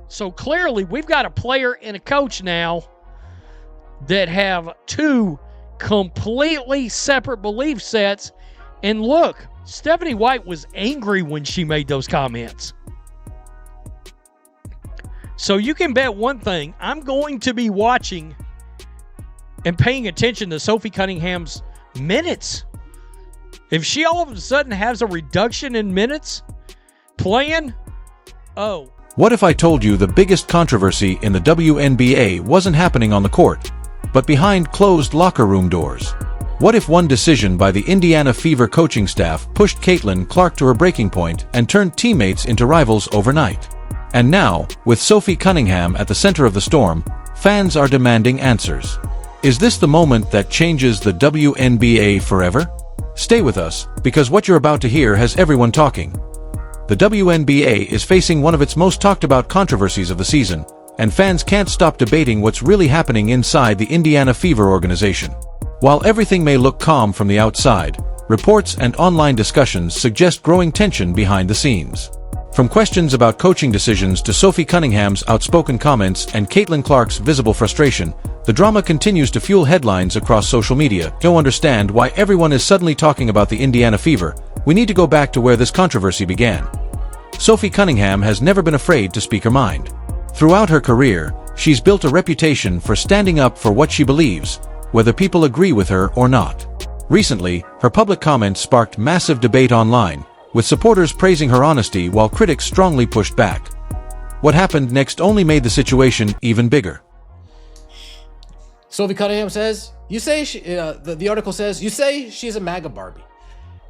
So clearly, we've got a player and a coach now that have two completely separate belief sets. And look, Stephanie White was angry when she made those comments. So you can bet one thing, I'm going to be watching and paying attention to Sophie Cunningham's minutes. If she all of a sudden has a reduction in minutes playing, oh. What if I told you the biggest controversy in the WNBA wasn't happening on the court, but behind closed locker room doors? What if one decision by the Indiana Fever coaching staff pushed Caitlin Clark to her breaking point and turned teammates into rivals overnight? And now, with Sophie Cunningham at the center of the storm, fans are demanding answers. Is this the moment that changes the WNBA forever? Stay with us, because what you're about to hear has everyone talking. The WNBA is facing one of its most talked about controversies of the season, and fans can't stop debating what's really happening inside the Indiana Fever organization. While everything may look calm from the outside, reports and online discussions suggest growing tension behind the scenes. From questions about coaching decisions to Sophie Cunningham's outspoken comments and Caitlin Clark's visible frustration, the drama continues to fuel headlines across social media. To understand why everyone is suddenly talking about the Indiana Fever, we need to go back to where this controversy began. Sophie Cunningham has never been afraid to speak her mind. Throughout her career, she's built a reputation for standing up for what she believes, whether people agree with her or not. Recently, her public comments sparked massive debate online, with supporters praising her honesty while critics strongly pushed back. What happened next only made the situation even bigger. Sophie Cunningham says, the article says, you say she's a MAGA Barbie.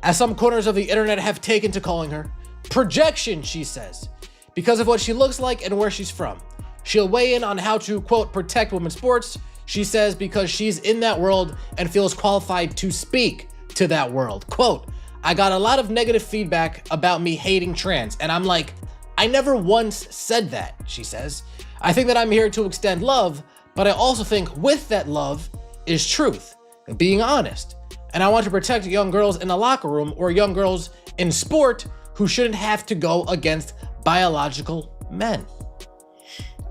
As some corners of the internet have taken to calling her, projection, she says, because of what she looks like and where she's from. She'll weigh in on how to, quote, protect women's sports, she says, because she's in that world and feels qualified to speak to that world. Quote, I got a lot of negative feedback about me hating trans, and I'm like, I never once said that, she says. I think that I'm here to extend love, but I also think with that love is truth, being honest. And I want to protect young girls in the locker room or young girls in sport who shouldn't have to go against biological men.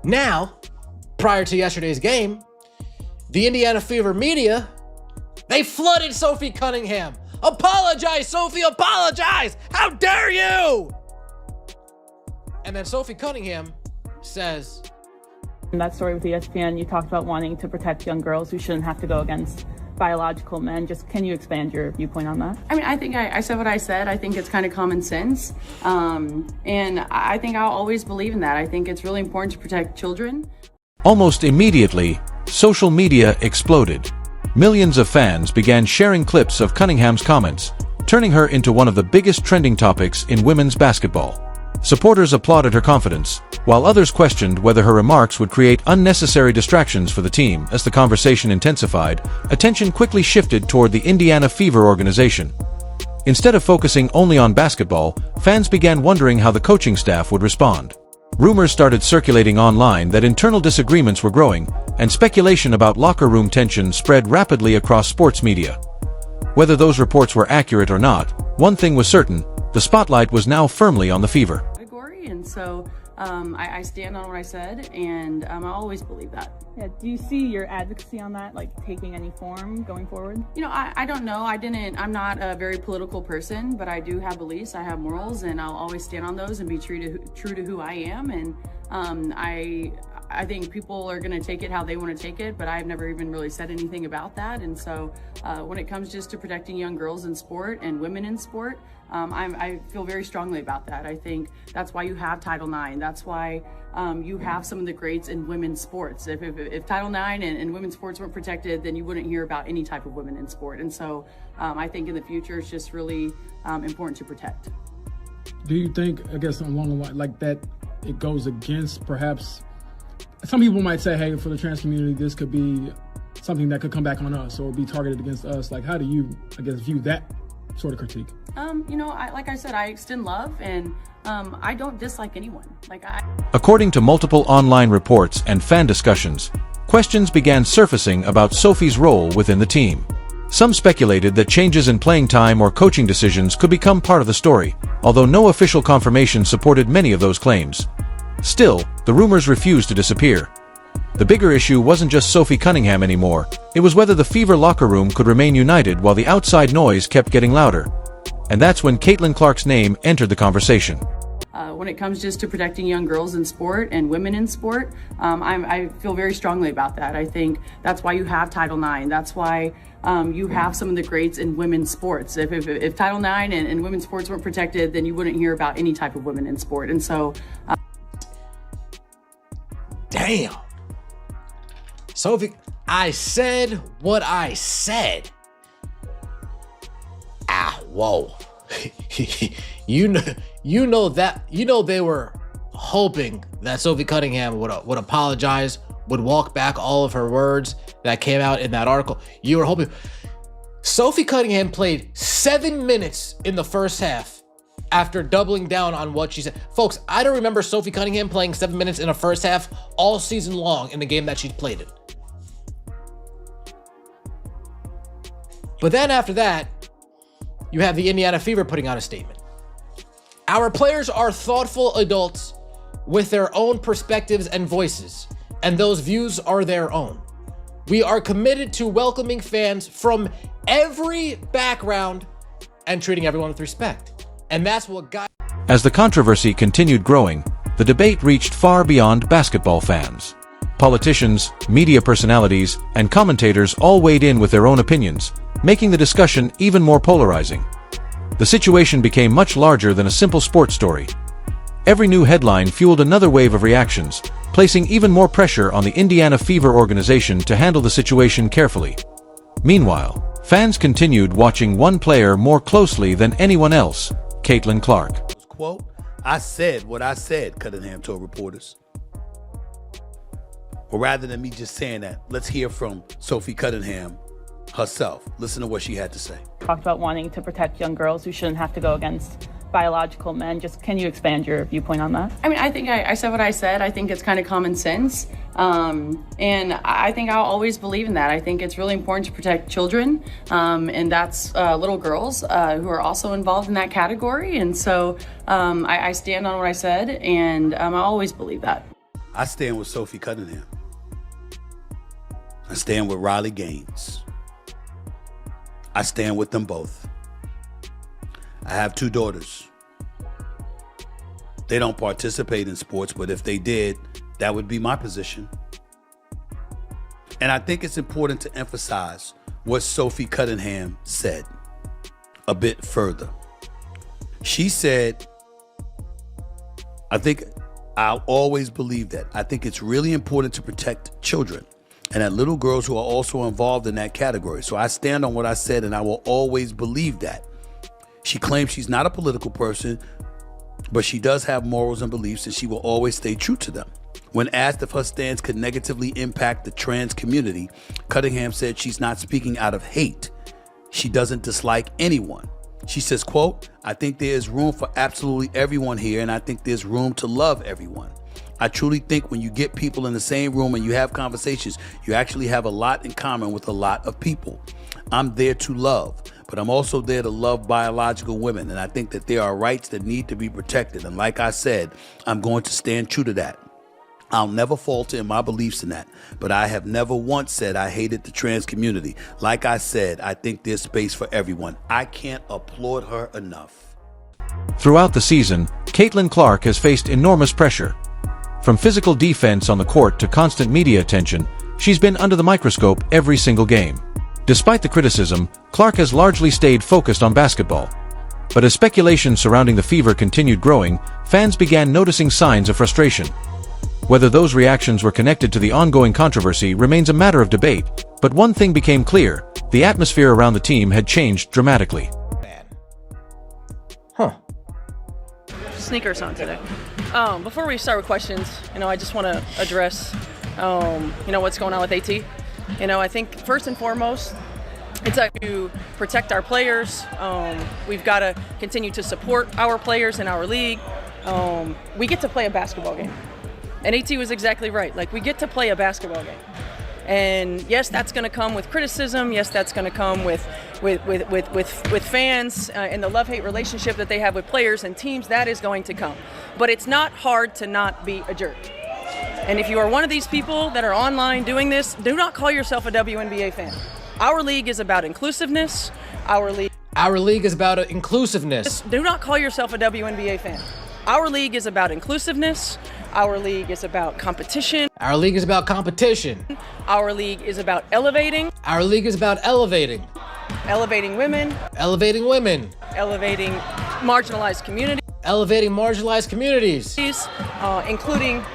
Now, prior to yesterday's game, the Indiana Fever media, they flooded Sophie Cunningham. Apologize, Sophie, apologize! How dare you! And then Sophie Cunningham says, in that story with ESPN, you talked about wanting to protect young girls who shouldn't have to go against biological men. Just can you expand your viewpoint on that? I mean, I think I said what I said. I think it's kind of common sense. And I think I'll always believe in that. I think it's really important to protect children. Almost immediately, social media exploded. Millions of fans began sharing clips of Cunningham's comments, turning her into one of the biggest trending topics in women's basketball. Supporters applauded her confidence, while others questioned whether her remarks would create unnecessary distractions for the team. As the conversation intensified, attention quickly shifted toward the Indiana Fever organization. Instead of focusing only on basketball, fans began wondering how the coaching staff would respond. Rumors started circulating online that internal disagreements were growing, and speculation about locker room tension spread rapidly across sports media. Whether those reports were accurate or not, one thing was certain: the spotlight was now firmly on the Fever. And so I stand on what I said, and I always believe that. Yeah, do you see your advocacy on that, like, taking any form going forward? You know, I don't know. I'm not a very political person, but I do have beliefs, I have morals, and I'll always stand on those and be true to who I am. And I think people are going to take it how they want to take it, but I've never even really said anything about that. And so when it comes just to protecting young girls in sport and women in sport, I feel very strongly about that. I think that's why you have Title IX. That's why you have some of the greats in women's sports. If Title IX and women's sports weren't protected, then you wouldn't hear about any type of women in sport. And so I think in the future, it's just really important to protect. Do you think, I guess along the line like that, it goes against perhaps, some people might say, hey, for the trans community, this could be something that could come back on us or be targeted against us. Like, how do you, I guess, view that sort of critique? You know, like I said, I extend love, and I don't dislike anyone. According to multiple online reports and fan discussions, questions began surfacing about Sophie's role within the team. Some speculated that changes in playing time or coaching decisions could become part of the story, although no official confirmation supported many of those claims. Still, the rumors refused to disappear. The bigger issue wasn't just Sophie Cunningham anymore, it was whether the Fever locker room could remain united while the outside noise kept getting louder. And that's when Caitlin Clark's name entered the conversation. When it comes just to protecting young girls in sport and women in sport, I feel very strongly about that. I think that's why you have Title IX. That's why you have some of the greats in women's sports. If Title IX and women's sports weren't protected, then you wouldn't hear about any type of women in sport. And so... Damn. Sophie, I said what I said. Whoa. You know they were hoping that Sophie Cunningham would apologize, would walk back all of her words that came out in that article. You were hoping. Sophie Cunningham played 7 minutes in the first half after doubling down on what she said. Folks, I don't remember Sophie Cunningham playing 7 minutes in a first half all season long in the game that she's played in. But then after that, you have the Indiana Fever putting out a statement. Our players are thoughtful adults with their own perspectives and voices, and those views are their own. We are committed to welcoming fans from every background and treating everyone with respect. And that's what got... As the controversy continued growing, the debate reached far beyond basketball fans. Politicians, media personalities, and commentators all weighed in with their own opinions, making the discussion even more polarizing. The situation became much larger than a simple sports story. Every new headline fueled another wave of reactions, placing even more pressure on the Indiana Fever organization to handle the situation carefully. Meanwhile, fans continued watching one player more closely than anyone else, Caitlin Clark. Quote, I said what I said, Cunningham told reporters. But rather than me just saying that, let's hear from Sophie Cunningham herself. Listen to what she had to say. Talked about wanting to protect young girls who shouldn't have to go against biological men. Just can you expand your viewpoint on that? I mean, I think I said what I said. I think it's kind of common sense. And I think I'll always believe in that. I think it's really important to protect children. And that's little girls who are also involved in that category. And so I stand on what I said, and I always believe that. I stand with Sophie Cunningham. I stand with Riley Gaines. I stand with them both. I have 2 daughters. They don't participate in sports, but if they did, that would be my position. And I think it's important to emphasize what Sophie Cunningham said a bit further. She said, I think I'll always believe that. I think it's really important to protect children and that little girls who are also involved in that category. So I stand on what I said, and I will always believe that. She claims she's not a political person, but she does have morals and beliefs, and she will always stay true to them. When asked if her stance could negatively impact the trans community, Cunningham said she's not speaking out of hate. She doesn't dislike anyone. She says, quote, I think there is room for absolutely everyone here, and I think there's room to love everyone. I truly think when you get people in the same room and you have conversations, you actually have a lot in common with a lot of people. I'm there to love, but I'm also there to love biological women, and I think that there are rights that need to be protected. And like I said, I'm going to stand true to that. I'll never falter in my beliefs in that, but I have never once said I hated the trans community. Like I said, I think there's space for everyone. I can't applaud her enough. Throughout the season, Caitlin Clark has faced enormous pressure. From physical defense on the court to constant media attention, she's been under the microscope every single game. Despite the criticism, Clark has largely stayed focused on basketball. But as speculation surrounding the Fever continued growing, fans began noticing signs of frustration. Whether those reactions were connected to the ongoing controversy remains a matter of debate, but one thing became clear: the atmosphere around the team had changed dramatically. Sneakers on today. Before we start with questions, I just want to address, what's going on with AT. I think first and foremost, it's to protect our players. We've got to continue to support our players in our league. We get to play a basketball game. And AT was exactly right. We get to play a basketball game. And yes, that's going to come with criticism. Yes, that's going to come with fans and the love-hate relationship that they have with players and teams. That is going to come. But it's not hard to not be a jerk. And if you are one of these people that are online doing this, do not call yourself a WNBA fan. Our league is about inclusiveness. Our league is about inclusiveness. Do not call yourself a WNBA fan. Our league is about inclusiveness. Our league is about competition. Our league is about competition. Our league is about elevating. Our league is about elevating. Elevating women. Elevating women. Elevating marginalized communities. Elevating marginalized communities. Including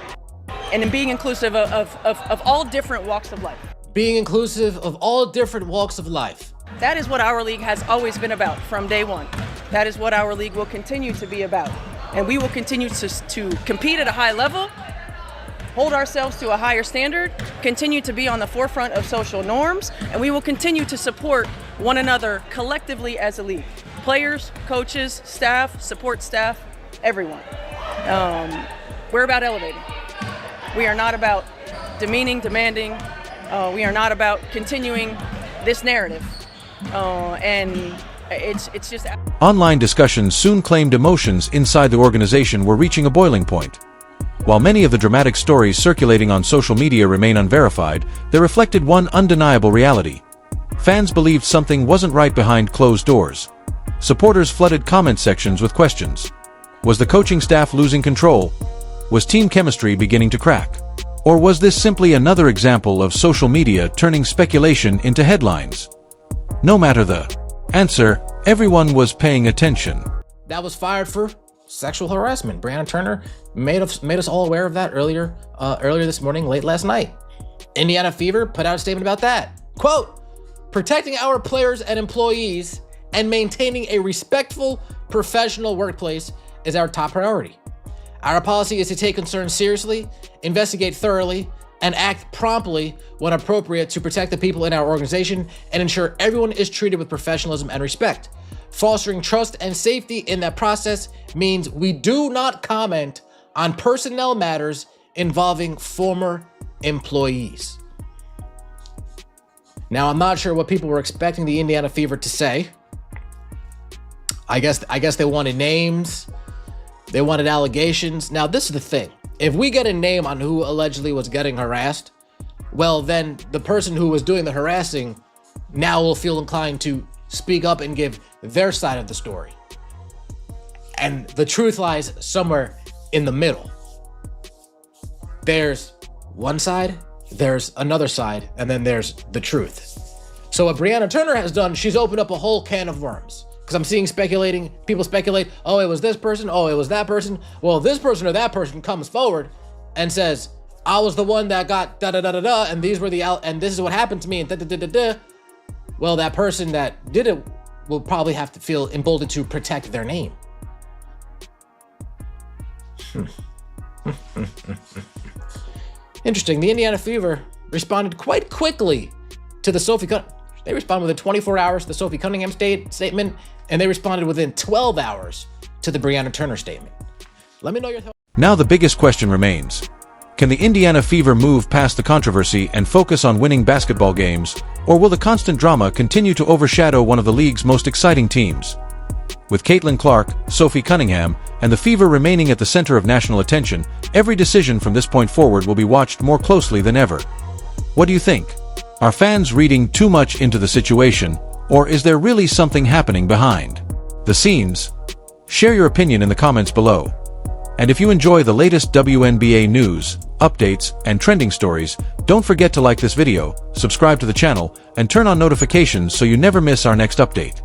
and being inclusive of all different walks of life. Being inclusive of all different walks of life. That is what our league has always been about from day one. That is what our league will continue to be about. And we will continue to compete at a high level, hold ourselves to a higher standard, continue to be on the forefront of social norms, and we will continue to support one another collectively as a league. Players, coaches, staff, support staff, everyone. We're about elevating. We are not about demeaning, demanding. We are not about continuing this narrative. And it's just... Online discussions soon claimed emotions inside the organization were reaching a boiling point. While many of the dramatic stories circulating on social media remain unverified, they reflected one undeniable reality. Fans believed something wasn't right behind closed doors. Supporters flooded comment sections with questions. Was the coaching staff losing control? Was team chemistry beginning to crack? Or was this simply another example of social media turning speculation into headlines? No matter the answer, everyone was paying attention. That was fired for sexual harassment. Breonna Turner made us all aware of that earlier this morning, late last night. Indiana Fever put out a statement about that. Quote, protecting our players and employees and maintaining a respectful, professional workplace is our top priority. Our policy is to take concerns seriously, investigate thoroughly, and act promptly when appropriate to protect the people in our organization and ensure everyone is treated with professionalism and respect. Fostering trust and safety in that process means we do not comment on personnel matters involving former employees. Now, I'm not sure what people were expecting the Indiana Fever to say. I guess they wanted names. They wanted allegations. Now, this is the thing. If we get a name on who allegedly was getting harassed, well, then the person who was doing the harassing now will feel inclined to speak up and give their side of the story. And the truth lies somewhere in the middle. There's one side, there's another side, and then there's the truth. So what Breonna Turner has done, she's opened up a whole can of worms. Because I'm seeing people speculate, oh, it was this person, oh, it was that person. Well, this person or that person comes forward and says, I was the one that got da-da-da-da-da, and and this is what happened to me, and da-da-da-da-da. Well, that person that did it will probably have to feel emboldened to protect their name. Interesting. The Indiana Fever responded quite quickly to the Sophie Cunningham. They responded within 24 hours to the Sophie Cunningham statement, and they responded within 12 hours to the Breonna Turner statement. Let me know your thoughts. Now the biggest question remains. Can the Indiana Fever move past the controversy and focus on winning basketball games, or will the constant drama continue to overshadow one of the league's most exciting teams? With Caitlin Clark, Sophie Cunningham, and the Fever remaining at the center of national attention, every decision from this point forward will be watched more closely than ever. What do you think? Are fans reading too much into the situation, or is there really something happening behind the scenes? Share your opinion in the comments below. And if you enjoy the latest WNBA news, updates, and trending stories, don't forget to like this video, subscribe to the channel, and turn on notifications so you never miss our next update.